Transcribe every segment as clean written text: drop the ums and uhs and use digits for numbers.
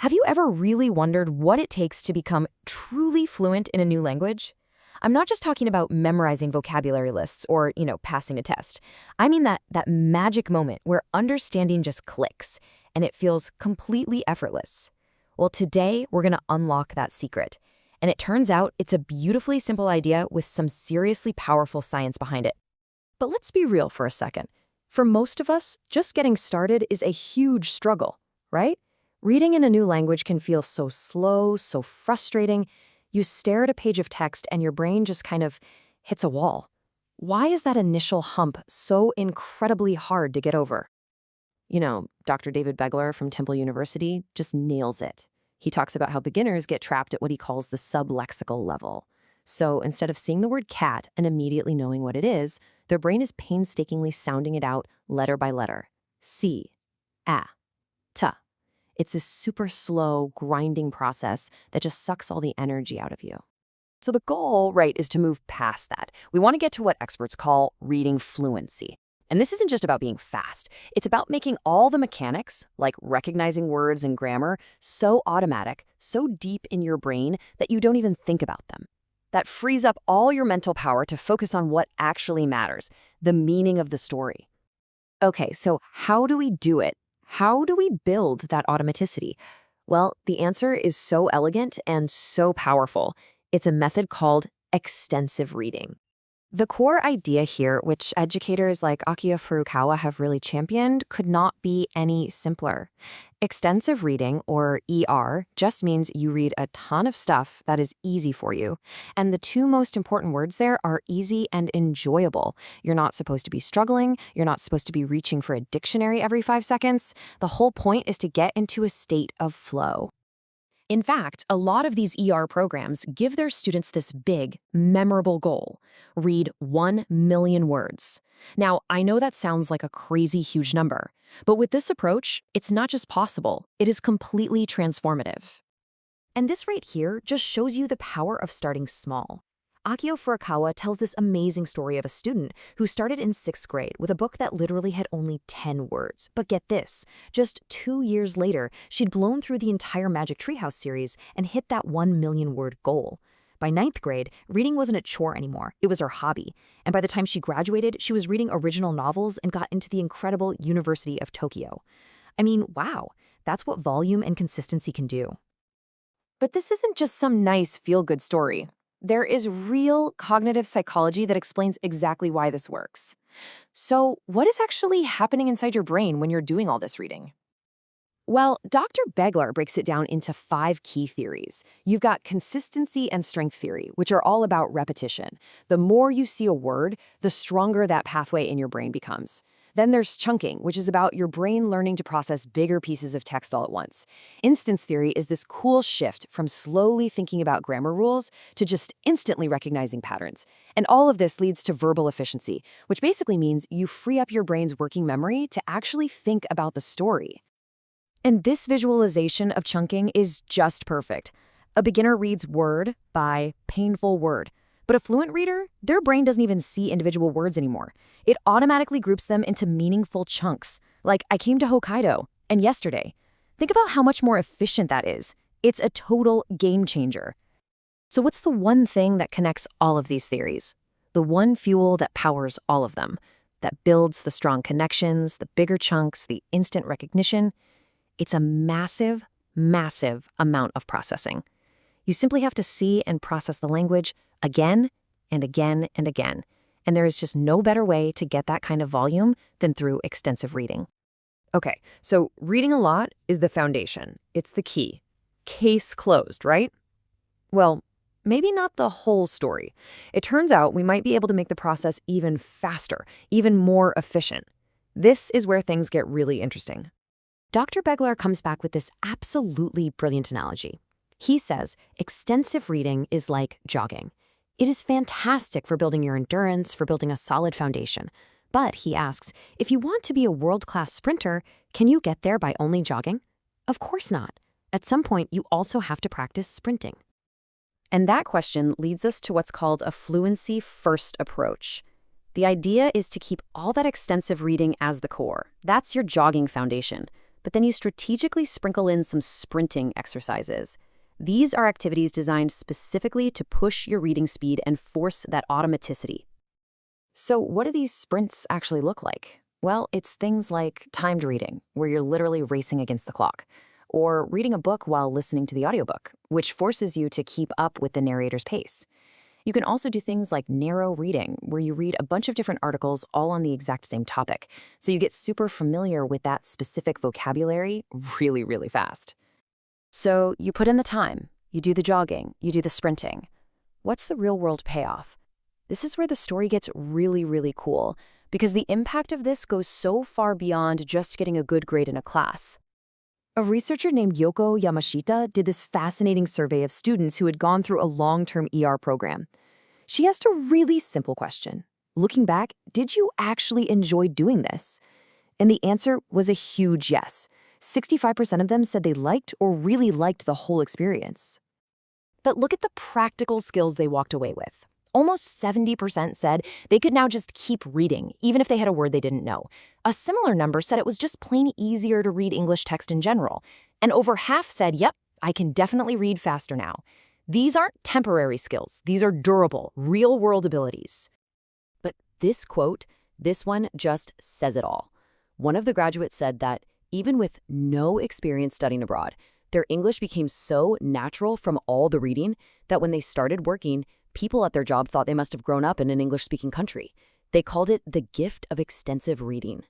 Have you ever really wondered what it takes to become truly fluent in a new language? I'm not just talking about memorizing vocabulary lists or, passing a test. I mean that magic moment where understanding just clicks and it feels completely effortless. Well, today we're going to unlock that secret. And it turns out it's a beautifully simple idea with some seriously powerful science behind it. But let's be real for a second. For most of us, just getting started is a huge struggle, right? Reading in a new language can feel so slow, so frustrating. You stare at a page of text and your brain just kind of hits a wall. Why is that initial hump so incredibly hard to get over? Dr. David Beglar from Temple University just nails it. He talks about how beginners get trapped at what he calls the sublexical level. So instead of seeing the word cat and immediately knowing what it is, their brain is painstakingly sounding it out letter by letter. C, A, T. It's this super slow, grinding process that just sucks all the energy out of you. So the goal, right, is to move past that. We want to get to what experts call reading fluency. And this isn't just about being fast. It's about making all the mechanics, like recognizing words and grammar, so automatic, so deep in your brain that you don't even think about them. That frees up all your mental power to focus on what actually matters, the meaning of the story. Okay, so how do we do it? How do we build that automaticity? Well, the answer is so elegant and so powerful. It's a method called extensive reading. The core idea here, which educators like Akio Furukawa have really championed, could not be any simpler. Extensive reading, or ER, just means you read a ton of stuff that is easy for you. And the two most important words there are easy and enjoyable. You're not supposed to be struggling. You're not supposed to be reaching for a dictionary every 5 seconds. The whole point is to get into a state of flow. In fact, a lot of these ER programs give their students this big, memorable goal: read 1 million words. Now, I know that sounds like a crazy huge number, but with this approach, it's not just possible, it is completely transformative. And this right here just shows you the power of starting small. Akio Furukawa tells this amazing story of a student who started in 6th grade with a book that literally had only 10 words. But get this, just 2 years later, she'd blown through the entire Magic Treehouse series and hit that 1 million word goal. By 9th grade, reading wasn't a chore anymore, it was her hobby. And by the time she graduated, she was reading original novels and got into the incredible University of Tokyo. I mean, wow, that's what volume and consistency can do. But this isn't just some nice feel-good story. There is real cognitive psychology that explains exactly why this works. So, what is actually happening inside your brain when you're doing all this reading? Well, Dr. Beglar breaks it down into 5 key theories. You've got consistency and strength theory, which are all about repetition. The more you see a word, the stronger that pathway in your brain becomes. Then there's chunking, which is about your brain learning to process bigger pieces of text all at once. Instance theory is this cool shift from slowly thinking about grammar rules to just instantly recognizing patterns. And all of this leads to verbal efficiency, which basically means you free up your brain's working memory to actually think about the story. And this visualization of chunking is just perfect. A beginner reads word by painful word. But a fluent reader, their brain doesn't even see individual words anymore. It automatically groups them into meaningful chunks, like I came to Hokkaido and yesterday. Think about how much more efficient that is. It's a total game changer. So what's the one thing that connects all of these theories? The one fuel that powers all of them, that builds the strong connections, the bigger chunks, the instant recognition? It's a massive, massive amount of processing. You simply have to see and process the language again and again and again. And there is just no better way to get that kind of volume than through extensive reading. Okay, so reading a lot is the foundation. It's the key. Case closed, right? Well, maybe not the whole story. It turns out we might be able to make the process even faster, even more efficient. This is where things get really interesting. Dr. Beglar comes back with this absolutely brilliant analogy. He says extensive reading is like jogging. It is fantastic for building your endurance, for building a solid foundation. But, he asks, if you want to be a world-class sprinter, can you get there by only jogging? Of course not. At some point, you also have to practice sprinting. And that question leads us to what's called a fluency-first approach. The idea is to keep all that extensive reading as the core. That's your jogging foundation. But then you strategically sprinkle in some sprinting exercises. These are activities designed specifically to push your reading speed and force that automaticity. So what do these sprints actually look like? Well, it's things like timed reading, where you're literally racing against the clock, or reading a book while listening to the audiobook, which forces you to keep up with the narrator's pace. You can also do things like narrow reading, where you read a bunch of different articles all on the exact same topic, so you get super familiar with that specific vocabulary really, really fast. So you put in the time, you do the jogging, you do the sprinting. What's the real-world payoff? This is where the story gets really, really cool, because the impact of this goes so far beyond just getting a good grade in a class. A researcher named Yoko Yamashita did this fascinating survey of students who had gone through a long-term ER program. She asked a really simple question. Looking back, did you actually enjoy doing this? And the answer was a huge yes. 65% of them said they liked or really liked the whole experience. But look at the practical skills they walked away with. Almost 70% said they could now just keep reading, even if they had a word they didn't know. A similar number said it was just plain easier to read English text in general. And over half said, yep, I can definitely read faster now. These aren't temporary skills. These are durable, real-world abilities. But this quote, this one just says it all. One of the graduates said that even with no experience studying abroad, their English became so natural from all the reading that when they started working, people at their job thought they must have grown up in an English-speaking country. They called it the gift of extensive reading.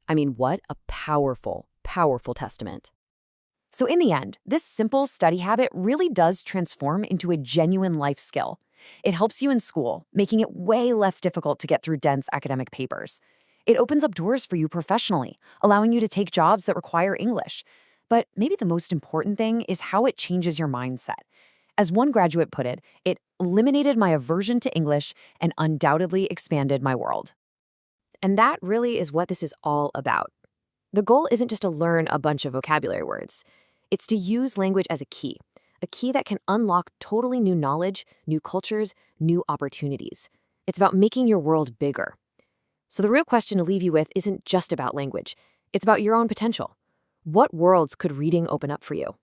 I mean, what a powerful, powerful testament. So in the end, this simple study habit really does transform into a genuine life skill. It helps you in school, making it way less difficult to get through dense academic papers. It opens up doors for you professionally, allowing you to take jobs that require English. But maybe the most important thing is how it changes your mindset. As one graduate put it, it eliminated my aversion to English and undoubtedly expanded my world. And that really is what this is all about. The goal isn't just to learn a bunch of vocabulary words. It's to use language as a key that can unlock totally new knowledge, new cultures, new opportunities. It's about making your world bigger. So the real question to leave you with isn't just about language. It's about your own potential. What worlds could reading open up for you?